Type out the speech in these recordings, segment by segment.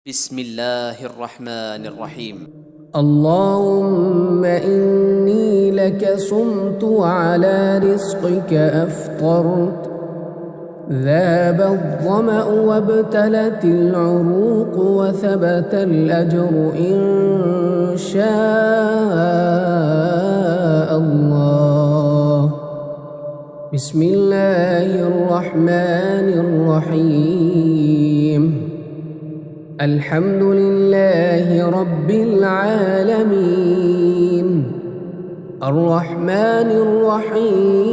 بسم الله الرحمن الرحيم. اللهم إني لك صمت وعلى رزقك أفطرت، ذاب الظمأ وابتلت العروق وثبت الأجر إن شاء الله. بسم الله الرحمن الرحيم. الحمد لله رب العالمين، الرحمن الرحيم،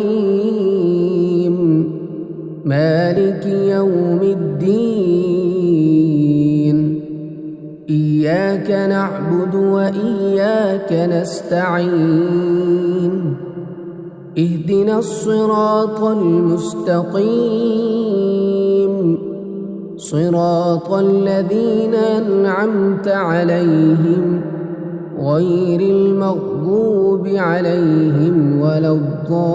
مالك يوم الدين. إياك نعبد وإياك نستعين، اهدنا الصراط المستقيم، صراط الذين أنعمت عليهم غير المغضوب عليهم ولا الضالين،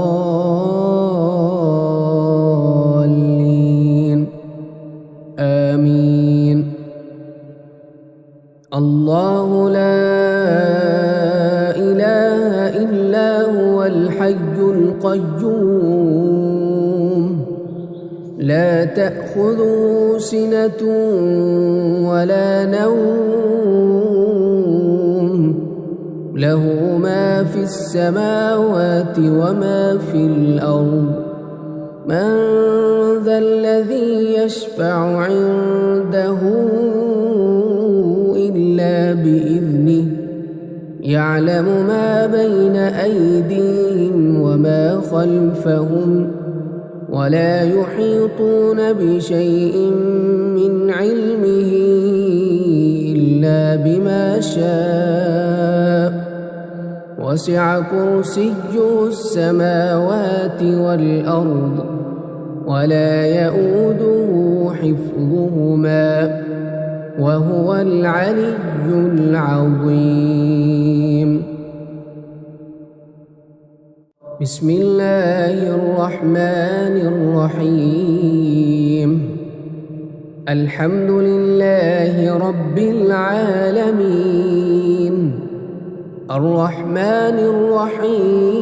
آمين. الله لا إله إلا هو الحي القيوم، لا تأخذه سنة ولا نوم، له ما في السماوات وما في الأرض. من ذا الذي يشفع عنده إلا بإذنه، يعلم ما بين أيديهم وما خلفهم، ولا يحيطون بشيء من علمه إلا بما شاء. وسع كرسيه السماوات والأرض، ولا يئوده حفظهما، وهو العلي العظيم. بسم الله الرحمن الرحيم. الحمد لله رب العالمين، الرحمن الرحيم،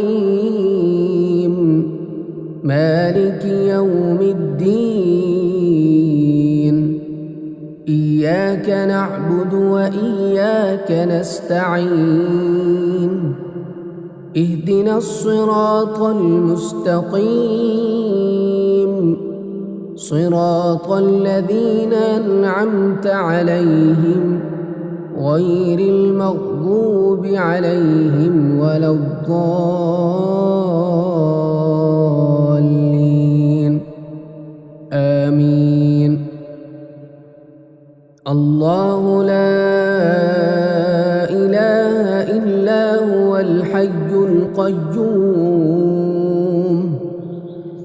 مالك يوم الدين. إياك نعبد وإياك نستعين، اهدنا الصراط المستقيم، صراط الذين أنعمت عليهم غير المغضوب عليهم ولا الضالين، آمين. الله لا إله إلا هو الحي القيوم،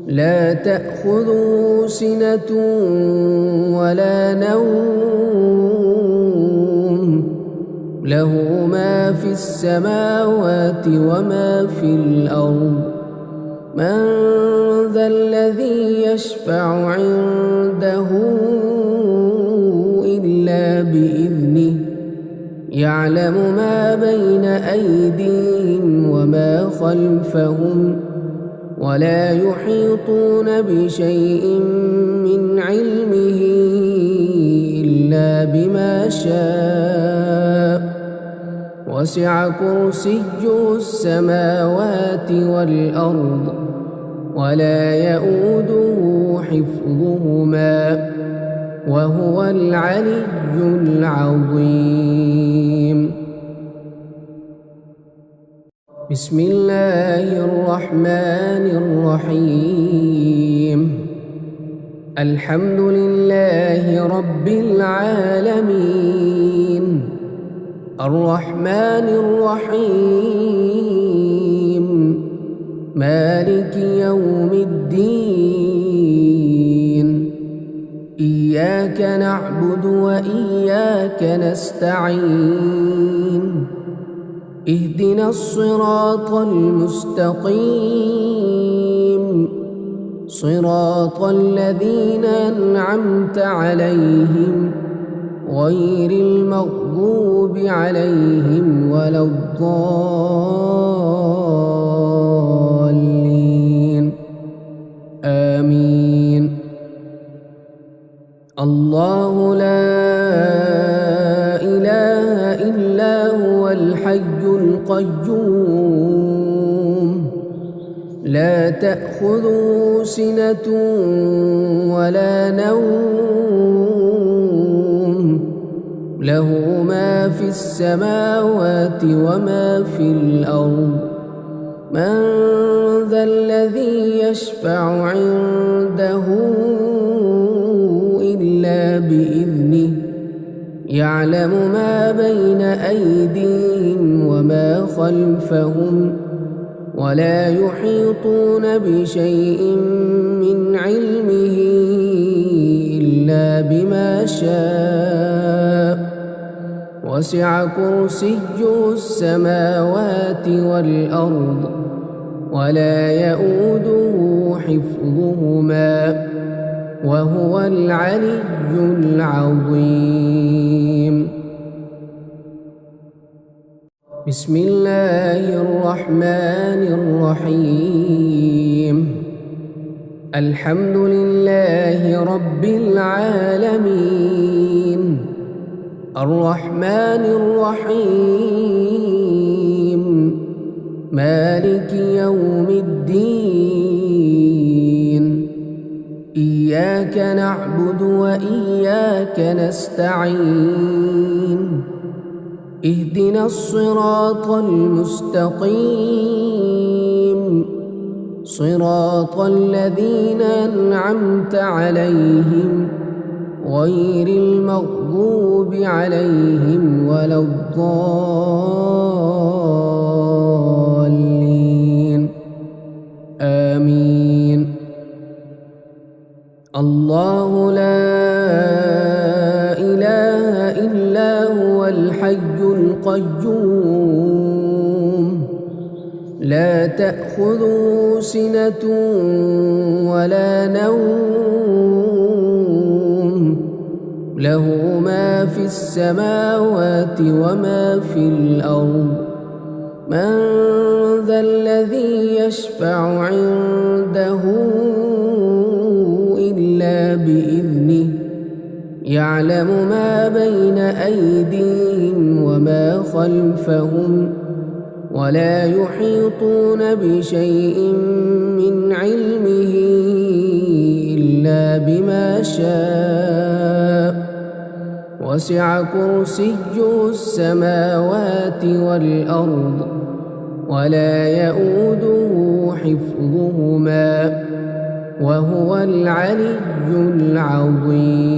لا تأخذه سنة ولا نوم، له ما في السماوات وما في الأرض. من ذا الذي يشفع عنده إلا بإذنه، يعلم ما بين أيديهم وما خلفهم، ولا يحيطون بشيء من علمه إلا بما شاء. وسع كرسيه السماوات والأرض، ولا يئوده حفظهما، وهو العلي العظيم. بسم الله الرحمن الرحيم. الحمد لله رب العالمين، الرحمن الرحيم، مالك يوم الدين. إياك نعبد وإياك نستعين، اهدنا الصراط المستقيم، صراط الذين أنعمت عليهم غير المغضوب عليهم ولا الضالين آمين. الله لا إله إلا هو الحي القيوم لا تأخذه سنة ولا نوم له ما في السماوات وما في الأرض من ذا الذي يشفع عنده إلا بإذنه يعلم ما بين أيديهم وما خلفهم ولا يحيطون بشيء من علمه إلا بما شاء وسع كرسيه السماوات والأرض ولا يؤوده حفظهما وهو العلي العظيم. بسم الله الرحمن الرحيم الحمد لله رب العالمين الرحمن الرحيم مالك يوم الدين إياك نعبد وإياك نستعين اهدنا الصراط المستقيم صراط الذين أنعمت عليهم غير المغضوب عليهم ولا الضالين آمين. الله لا إله إلا هو الحي القيوم لا تأخذه سنة ولا نوم له ما في السماوات وما في الأرض من ذا الذي يشفع عنده إلا بإذنه يعلم ما بين أيديهم وما خلفهم ولا يحيطون بشيء من علمه إلا بما شاء وسع كرسيه السماوات والأرض ولا يؤوده حفظهما وهو العلي العظيم.